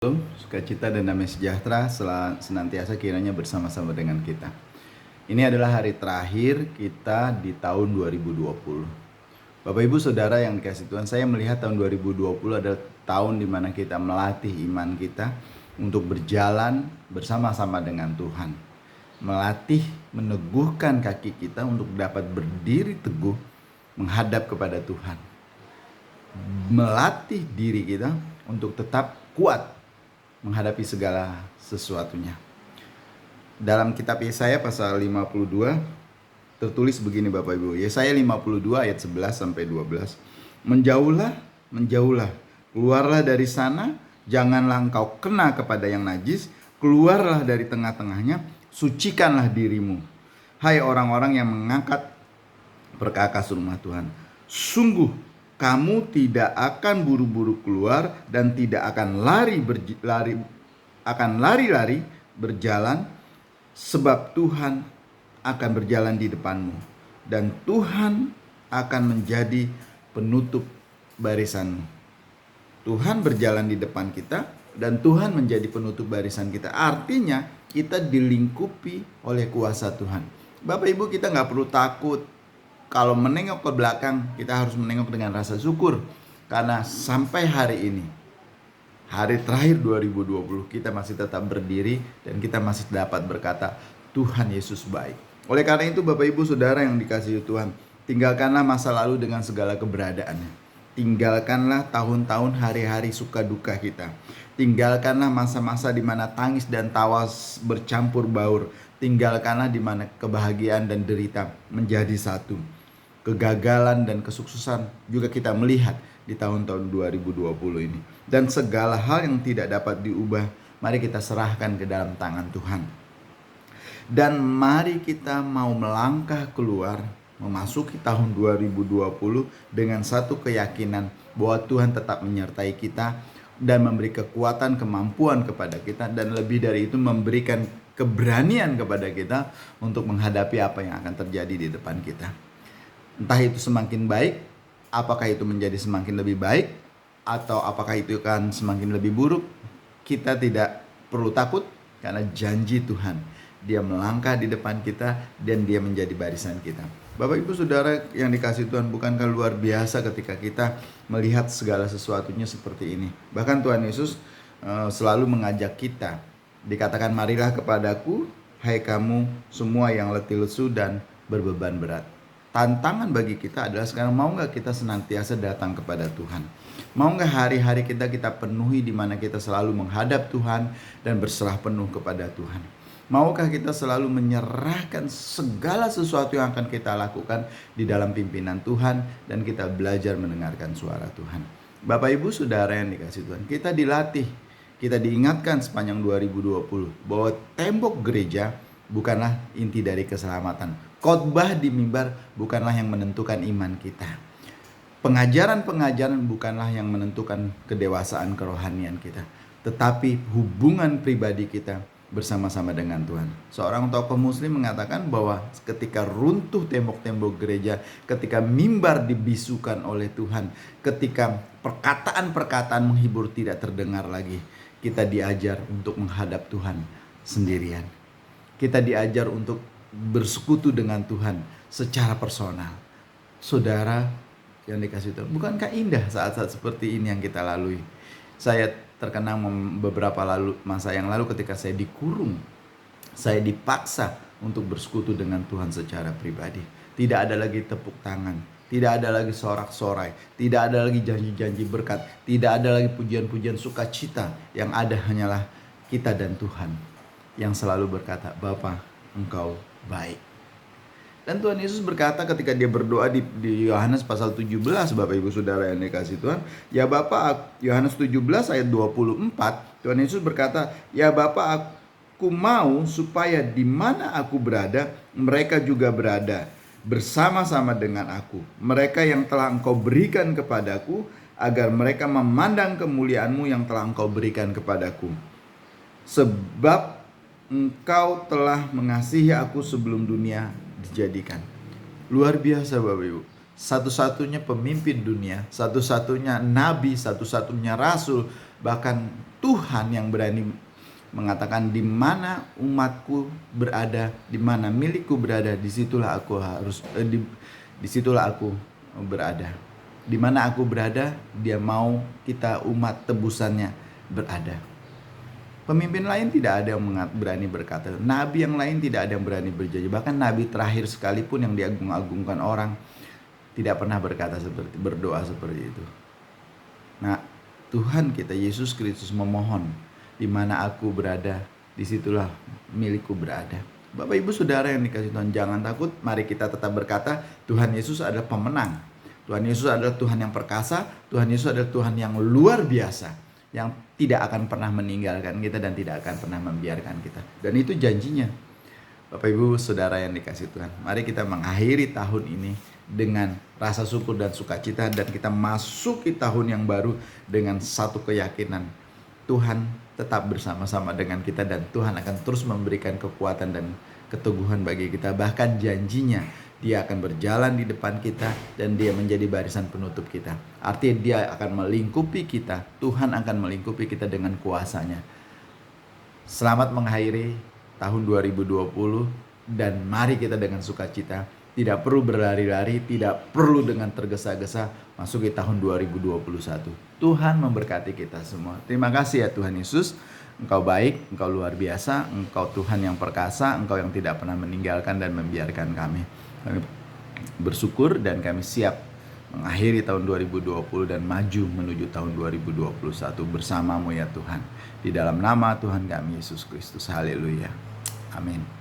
Shalom, sukacita dan damai sejahtera senantiasa kiranya bersama-sama dengan kita. Ini adalah hari terakhir kita di tahun 2020. Bapak Ibu Saudara yang dikasihi Tuhan, saya melihat tahun 2020 adalah tahun di mana kita melatih iman kita untuk berjalan bersama-sama dengan Tuhan. Melatih, meneguhkan kaki kita untuk dapat berdiri teguh menghadap kepada Tuhan. Melatih diri kita untuk tetap kuat menghadapi segala sesuatunya. Dalam kitab Yesaya pasal 52 tertulis begini Bapak Ibu. Yesaya 52 ayat 11 sampai 12. Menjauhlah, menjauhlah, keluarlah dari sana, janganlah engkau kena kepada yang najis, keluarlah dari tengah-tengahnya, sucikanlah dirimu. Hai orang-orang yang mengangkat perkakas rumah Tuhan. Sungguh kamu tidak akan buru-buru keluar dan tidak akan lari-lari berjalan, sebab Tuhan akan berjalan di depanmu dan Tuhan akan menjadi penutup barisanmu. Tuhan berjalan di depan kita dan Tuhan menjadi penutup barisan kita. Artinya kita dilingkupi oleh kuasa Tuhan. Bapak Ibu, kita nggak perlu takut. Kalau menengok ke belakang, kita harus menengok dengan rasa syukur. Karena sampai hari ini, hari terakhir 2020, kita masih tetap berdiri dan kita masih dapat berkata, Tuhan Yesus baik. Oleh karena itu Bapak Ibu Saudara yang dikasihi Tuhan, tinggalkanlah masa lalu dengan segala keberadaannya. Tinggalkanlah tahun-tahun hari-hari suka duka kita. Tinggalkanlah masa-masa di mana tangis dan tawa bercampur baur. Tinggalkanlah di mana kebahagiaan dan derita menjadi satu. Kegagalan dan kesuksesan juga kita melihat di tahun-tahun 2020 ini. Dan segala hal yang tidak dapat diubah, mari kita serahkan ke dalam tangan Tuhan. Dan mari kita mau melangkah keluar, memasuki tahun 2020 dengan satu keyakinan bahwa Tuhan tetap menyertai kita dan memberi kekuatan, kemampuan kepada kita, dan lebih dari itu memberikan keberanian kepada kita untuk menghadapi apa yang akan terjadi di depan kita. Entah itu semakin baik, apakah itu menjadi semakin lebih baik, atau apakah itu akan semakin lebih buruk, kita tidak perlu takut karena janji Tuhan. Dia melangkah di depan kita dan dia menjadi barisan kita. Bapak Ibu Saudara yang dikasihi Tuhan, bukankah luar biasa ketika kita melihat segala sesuatunya seperti ini. Bahkan Tuhan Yesus selalu mengajak kita. Dikatakan, marilah kepadaku, hai kamu semua yang letih lesu dan berbeban berat. Tantangan bagi kita adalah sekarang, mau gak kita senantiasa datang kepada Tuhan? Mau gak hari-hari kita penuhi di mana kita selalu menghadap Tuhan dan berserah penuh kepada Tuhan? Maukah kita selalu menyerahkan segala sesuatu yang akan kita lakukan di dalam pimpinan Tuhan dan kita belajar mendengarkan suara Tuhan? Bapak Ibu Saudara yang dikasihi Tuhan, kita dilatih, kita diingatkan sepanjang 2020 bahwa tembok gereja bukanlah inti dari keselamatan. Khotbah di mimbar bukanlah yang menentukan iman kita. Pengajaran-pengajaran bukanlah yang menentukan kedewasaan kerohanian kita, tetapi hubungan pribadi kita bersama-sama dengan Tuhan. Seorang tokoh muslim mengatakan bahwa ketika runtuh tembok-tembok gereja, ketika mimbar dibisukan oleh Tuhan, ketika perkataan-perkataan menghibur tidak terdengar lagi, kita diajar untuk menghadap Tuhan sendirian. Kita diajar untuk bersekutu dengan Tuhan secara personal. Saudara yang dikasihi Tuhan, bukankah indah saat-saat seperti ini yang kita lalui? Saya terkenang beberapa masa yang lalu ketika saya dikurung, saya dipaksa untuk bersekutu dengan Tuhan secara pribadi. Tidak ada lagi tepuk tangan, tidak ada lagi sorak-sorai, tidak ada lagi janji-janji berkat, tidak ada lagi pujian-pujian sukacita. Yang ada hanyalah kita dan Tuhan yang selalu berkata, Bapa, Engkau baik. Dan Tuhan Yesus berkata ketika dia berdoa di Yohanes pasal 17, Bapak Ibu Saudara yang dikasihi Tuhan, ya Bapa, Yohanes 17 ayat 24, Tuhan Yesus berkata, ya Bapa, aku mau supaya di mana aku berada, mereka juga berada bersama-sama dengan aku. Mereka yang telah Engkau berikan kepadaku, agar mereka memandang kemuliaan-Mu yang telah Engkau berikan kepadaku. Sebab Engkau telah mengasihi aku sebelum dunia dijadikan. Luar biasa Bapak Ibu. Satu-satunya pemimpin dunia, satu-satunya nabi, satu-satunya rasul, bahkan Tuhan yang berani mengatakan di mana umatku berada, di mana milikku berada, disitulah aku disitulah aku berada. Di mana aku berada, Dia mau kita umat tebusannya berada. Pemimpin lain tidak ada yang berani berkata, nabi yang lain tidak ada yang berani berjanji. Bahkan nabi terakhir sekalipun yang diagung-agungkan orang tidak pernah berdoa seperti itu. Nah, Tuhan kita Yesus Kristus memohon, di mana aku berada, disitulah milikku berada. Bapak Ibu Saudara yang dikasihi Tuhan, jangan takut. Mari kita tetap berkata, Tuhan Yesus adalah pemenang. Tuhan Yesus adalah Tuhan yang perkasa. Tuhan Yesus adalah Tuhan yang luar biasa, yang tidak akan pernah meninggalkan kita dan tidak akan pernah membiarkan kita. Dan itu janjinya. Bapak Ibu Saudara yang dikasihi Tuhan, mari kita mengakhiri tahun ini dengan rasa syukur dan sukacita, dan kita masuki tahun yang baru dengan satu keyakinan, Tuhan tetap bersama-sama dengan kita dan Tuhan akan terus memberikan kekuatan dan keteguhan bagi kita. Bahkan janjinya, Dia akan berjalan di depan kita dan Dia menjadi barisan penutup kita. Artinya Dia akan melingkupi kita. Tuhan akan melingkupi kita dengan kuasanya. Selamat mengakhiri tahun 2020 dan mari kita dengan sukacita. Tidak perlu berlari-lari, tidak perlu dengan tergesa-gesa masuki tahun 2021. Tuhan memberkati kita semua. Terima kasih ya Tuhan Yesus. Engkau baik, Engkau luar biasa, Engkau Tuhan yang perkasa, Engkau yang tidak pernah meninggalkan dan membiarkan kami. Kami bersyukur dan kami siap mengakhiri tahun 2020 dan maju menuju tahun 2021 bersama-Mu ya Tuhan. Di dalam nama Tuhan kami Yesus Kristus. Haleluya. Amin.